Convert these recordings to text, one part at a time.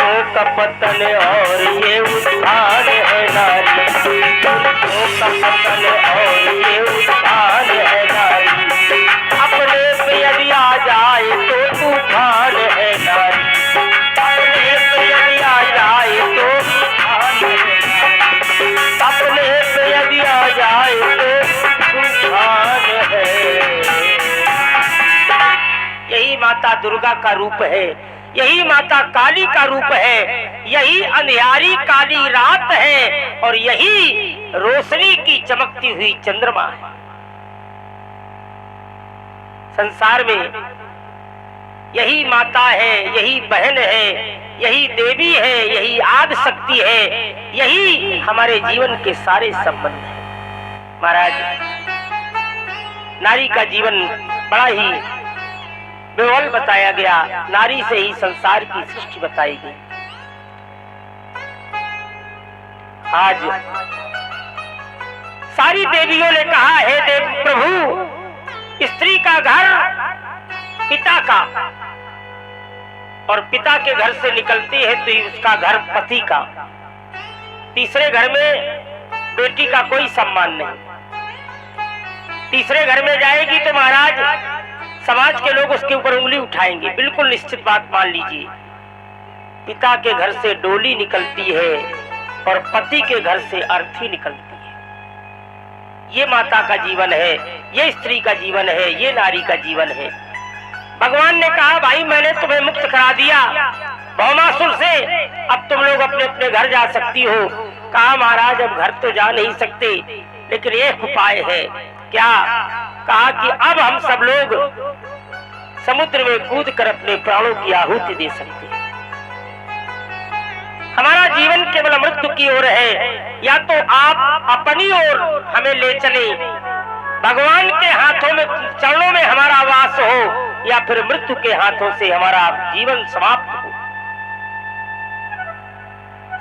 पुरुषों का पतन और ये उत्थान है नारी, पुरुषों का पतन और ये उत्थान है नारी, अपने पे यदि आ जाए तो तूफान है नारी, अपने पे यदि आ जाए तो तूफान है नारी, अपने पे यदि आ जाए तो तूफान है। यही माता दुर्गा का रूप है, यही माता काली का रूप है, यही अंधियारी काली रात है और यही रोशनी की चमकती हुई चंद्रमा है। संसार में यही माता है, यही बहन है, यही देवी है, यही आदि शक्ति है, यही हमारे जीवन के सारे संबंध है। महाराज, नारी का जीवन बड़ा ही बेवल बताया गया, नारी से ही संसार की सृष्टि बताई गई। आज सारी देवियों ने कहा, हे देव प्रभु, स्त्री का घर पिता का, और पिता के घर से निकलती है तो उसका घर पति का, तीसरे घर में बेटी का कोई सम्मान नहीं। तीसरे घर में जाएगी तो महाराज समाज के लोग उसके ऊपर उंगली उठाएंगे। बिल्कुल निश्चित बात मान लीजिए, पिता के घर से डोली निकलती है और पति के घर से अर्थी निकलती है। ये माता का जीवन है, ये स्त्री का जीवन है, ये नारी का जीवन है। भगवान ने कहा, भाई मैंने तुम्हें मुक्त करा दिया भौमासुर से, अब तुम लोग अपने अपने घर जा सकती हो। कहा, महाराज अब घर तो जा नहीं सकते, लेकिन एक उपाय है। क्या? कहा कि अब हम सब लोग समुद्र में कूद कर अपने प्राणों की आहुति दे सकते हैं। हमारा जीवन केवल मृत्यु की ओर है, या तो आप अपनी ओर हमें ले चले, भगवान के हाथों में चरणों में हमारा वास हो, या फिर मृत्यु के हाथों से हमारा जीवन समाप्त हो।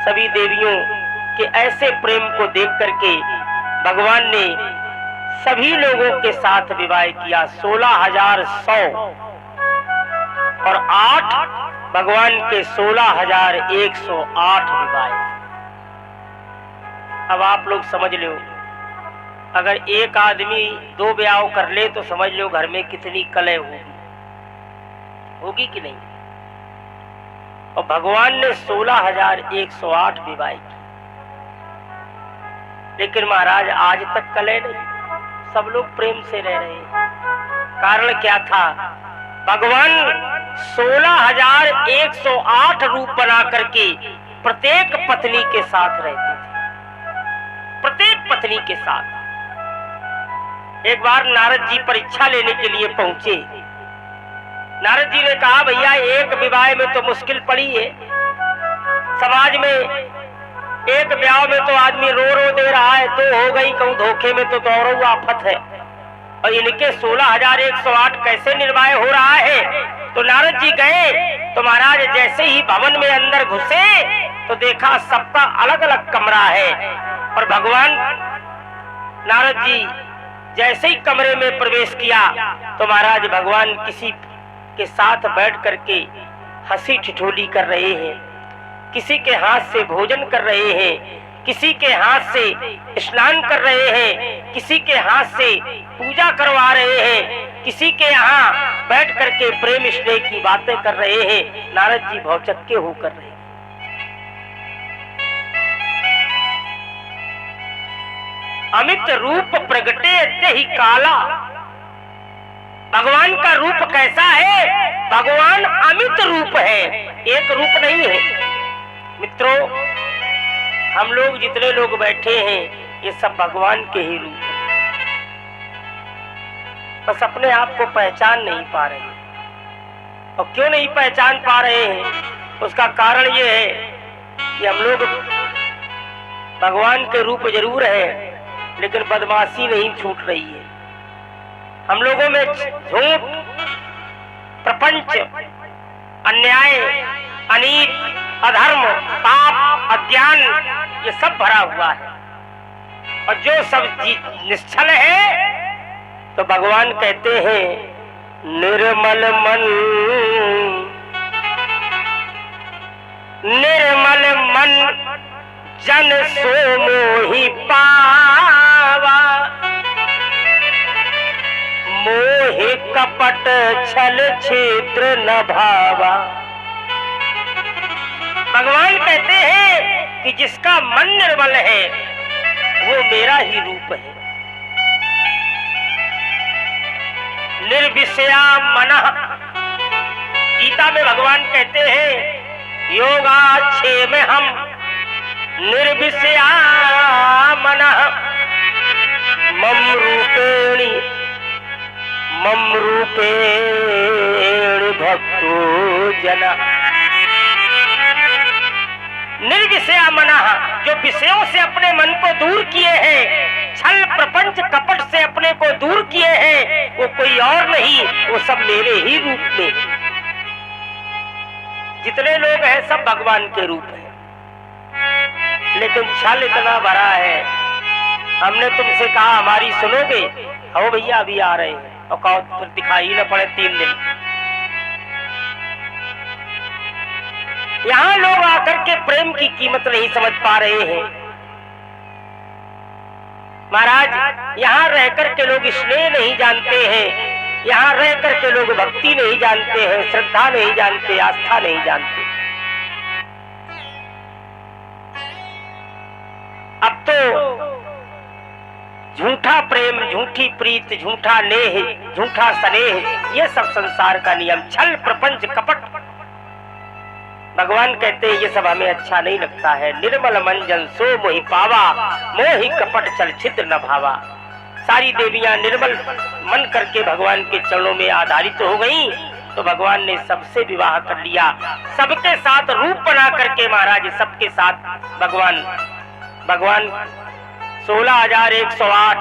सभी देवियों के ऐसे प्रेम को देख करके भगवान ने सभी लोगों के साथ विवाह किया। 16,100 और 8 भगवान के 16,108 विवाह। अब आप लोग समझ लो, अगर एक आदमी 2 ब्याह कर ले तो समझ लो घर में कितनी कलह होगी कि नहीं। और भगवान ने 16,108 विवाह की, लेकिन महाराज आज तक कलह नहीं, सब लोग प्रेम से रह रहे हैं। कारण क्या था? भगवान 16,108 रूप बना करके प्रत्येक पत्नी के साथ रहते थे, प्रत्येक पत्नी के साथ। एक बार नारद जी परीक्षा लेने के लिए पहुंचे। नारद जी ने कहा, भैया एक विवाह में तो मुश्किल पड़ी है, समाज में एक ब्याह में तो आदमी रो रो दे रहा है, तो हो गई, कहूं धोखे में तो दौड़ो आफत है, और इनके 16,108 कैसे निर्वाह हो रहा है। तो नारद जी गए तो महाराज जैसे ही भवन में अंदर घुसे तो देखा सबका अलग अलग कमरा है, और भगवान नारद जी जैसे ही कमरे में प्रवेश किया तो महाराज भगवान किसी के साथ बैठ करके हंसी ठिठोली कर रहे हैं, किसी के हाथ से भोजन कर रहे हैं, किसी के हाथ से स्नान कर रहे हैं, किसी के हाथ से पूजा करवा रहे हैं, किसी के यहाँ बैठ करके प्रेम स्नेह की बातें कर रहे हैं। नारद जी भौचक्के होकर रहे। अमित रूप प्रगटे ते ही काला। भगवान का रूप कैसा है? भगवान अमित रूप है, एक रूप नहीं है। मित्रों, हम लोग जितने लोग बैठे हैं ये सब भगवान के ही रूप हैं, बस अपने आप को पहचान नहीं पा रहे हैं। और क्यों नहीं पहचान पा रहे हैं? उसका कारण ये है कि हम लोग भगवान के रूप जरूर है, लेकिन बदमाशी नहीं छूट रही है। हम लोगों में झूठ, प्रपंच, अन्याय, अनीत, अधर्म, पाप, अज्ञान ये सब भरा हुआ है। और जो सब निश्चल है तो भगवान कहते हैं निर्मल मन निर्मल मन जन सो मोहि पावा, मोहि कपट छल छिद्र न भावा। भगवान कहते हैं कि जिसका मन निर्मल है वो मेरा ही रूप है। निर्विषया मनः, गीता में भगवान कहते हैं योगाक्षेम हम निर्विषया मनः मम रूपेण भक्तो जनः। निर्विषया मनः, जो विषयों से अपने मन को दूर किए हैं, छल प्रपंच कपट से अपने को दूर किए हैं, वो कोई और नहीं, वो सब मेरे ही रूप में। जितने लोग हैं सब भगवान के रूप हैं, लेकिन छल इतना भरा है। हमने तुमसे कहा हमारी सुनोगे, आओ भैया अभी आ रहे हैं, और कहो फिर दिखाई न पड़े 3 दिन। यहाँ लोग आकर के प्रेम की कीमत नहीं समझ पा रहे हैं। महाराज, यहाँ रहकर के लोग स्नेह नहीं जानते हैं, यहाँ रहकर के लोग भक्ति नहीं जानते हैं, श्रद्धा नहीं जानते, आस्था नहीं जानते। अब तो झूठा प्रेम, झूठी प्रीत, झूठा नेह, झूठा स्नेह, ये सब संसार का नियम, छल प्रपंच कपट। भगवान कहते हैं ये सब हमें अच्छा नहीं लगता है। निर्मल मन जन सो मोहि पावा, मोहि कपट छल छिद्र न भावा। सारी देवियां निर्मल मन करके भगवान के चरणों में आधारित हो गईं, तो भगवान ने सबसे विवाह कर लिया, सबके साथ रूप बना करके। महाराज, सबके साथ भगवान 16,108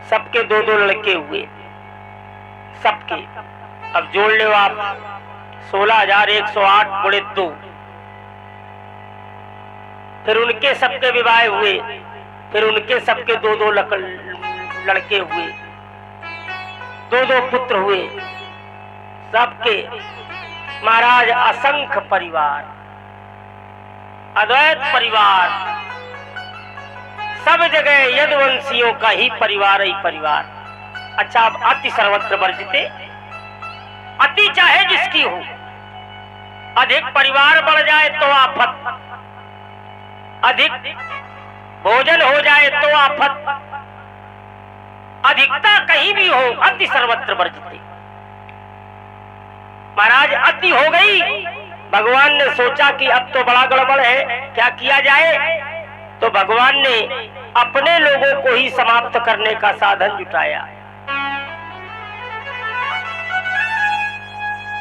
सबके 2-2 लड़के हुए, सबके। अब जोड़ लो आप, 16,108 गुणे 2, फिर उनके सबके विवाह हुए, फिर उनके सबके 2-2 लड़के हुए, 2-2 पुत्र हुए, सबके। महाराज, असंख्य परिवार, अद्वैत परिवार, सब जगह यदुवंशियों का ही परिवार ही परिवार। अच्छा, अब अति सर्वत्र वर्जिते, अति चाहे जिसकी हो, अधिक परिवार बढ़ जाए तो आफत, अधिक भोजन हो जाए तो आफत, अधिकता कहीं भी हो, अति सर्वत्र वर्जिते। महाराज, अति हो गई, भगवान ने सोचा कि अब तो बड़ा गड़बड़ है, क्या किया जाए? तो भगवान ने अपने लोगों को ही समाप्त करने का साधन जुटाया।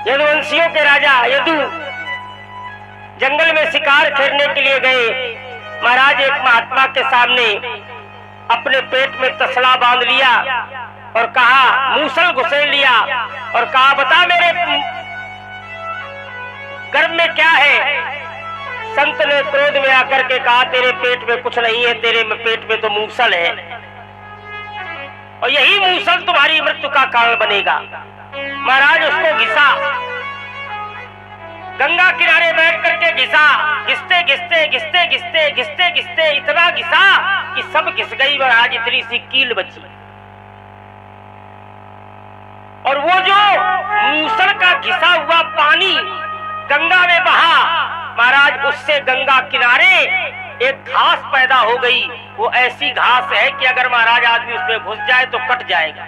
यदुवंशियों के राजा यदु जंगल में शिकार खेलने के लिए गए। महाराज, एक महात्मा के सामने अपने पेट में तसला बांध लिया और कहा, मूसल घुसेड़ लिया और कहा, बता मेरे गर्भ में क्या है? संत ने क्रोध में आकर के कहा, तेरे पेट में कुछ नहीं है, तेरे पेट में तो मूसल है, और यही मूसल तुम्हारी मृत्यु का कारण बनेगा। महाराज, उसको घिसा, गंगा किनारे बैठ करके घिसा, घिसते घिसते घिसते घिसते घिसते घिसते इतना घिसा कि सब घिस गई। महाराज, इतनी सी कील बची, और वो जो मूसल का घिसा हुआ पानी गंगा में बहा, महाराज, उससे गंगा किनारे एक घास पैदा हो गई। वो ऐसी घास है कि अगर महाराज आदमी उसमें घुस जाए तो कट जाएगा।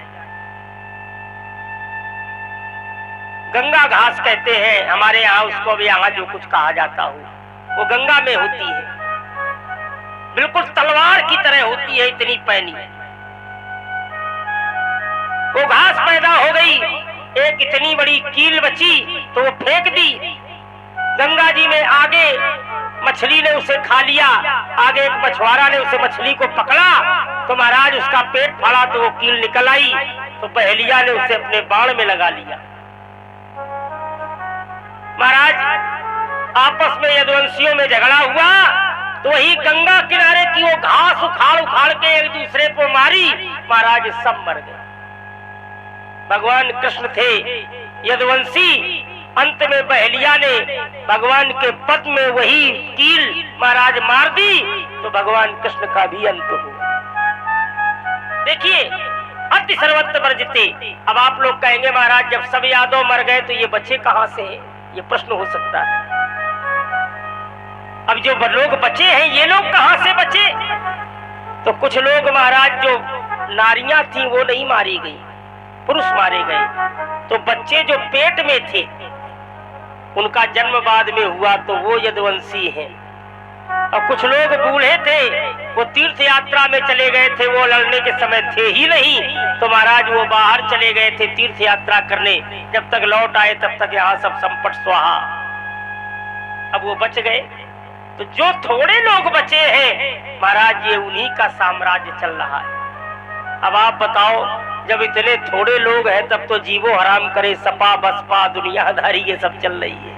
गंगा घास कहते हैं हमारे यहाँ उसको, भी यहाँ जो कुछ कहा जाता हो, वो गंगा में होती है, बिल्कुल तलवार की तरह होती है, इतनी पैनी। वो घास पैदा हो गई, एक इतनी बड़ी कील बची, तो वो फेंक दी गंगा जी में। आगे मछली ने उसे खा लिया, आगे एक मछुआरा ने उसे मछली को पकड़ा, तो महाराज उसका पेट फाड़ा तो वो कील निकल आई, तो पहेलिया ने उसे अपने बाण में लगा लिया। महाराज, आपस में यदुवंशियों में झगड़ा हुआ, तो वही गंगा किनारे की वो घास उखाड़ उखाड़ के एक दूसरे को मारी। महाराज, सब मर गए। भगवान कृष्ण थे यदुवंशी, अंत में बहेलिया ने भगवान के पद में वही कील महाराज मार दी तो भगवान कृष्ण का भी अंत हुआ। देखिए, अति सर्वत्र वर्जिते। अब आप लोग कहेंगे महाराज जब सब यादव मर गए तो ये बचे कहां से हैं? ये प्रश्न हो सकता है। अब जो लोग बचे हैं ये लोग कहां से बचे? तो कुछ लोग महाराज जो नारियां थी वो नहीं मारी गई, पुरुष मारे गए। तो बच्चे जो पेट में थे उनका जन्म बाद में हुआ तो वो यदुवंशी हैं। और कुछ लोग बूढ़े थे, वो तीर्थ यात्रा में चले गए थे, वो लड़ने के समय थे ही नहीं, तो महाराज वो बाहर चले गए थे तीर्थ यात्रा करने। जब तक लौट आए तब तक यहाँ सब संपट स्वाहा। अब वो बच गए। तो जो थोड़े लोग बचे हैं महाराज ये उन्हीं का साम्राज्य चल रहा है। अब आप बताओ, जब इतने थोड़े लोग हैं तब तो जीवो हराम करे, सपा बसपा दुनियादारी ये सब चल रही है।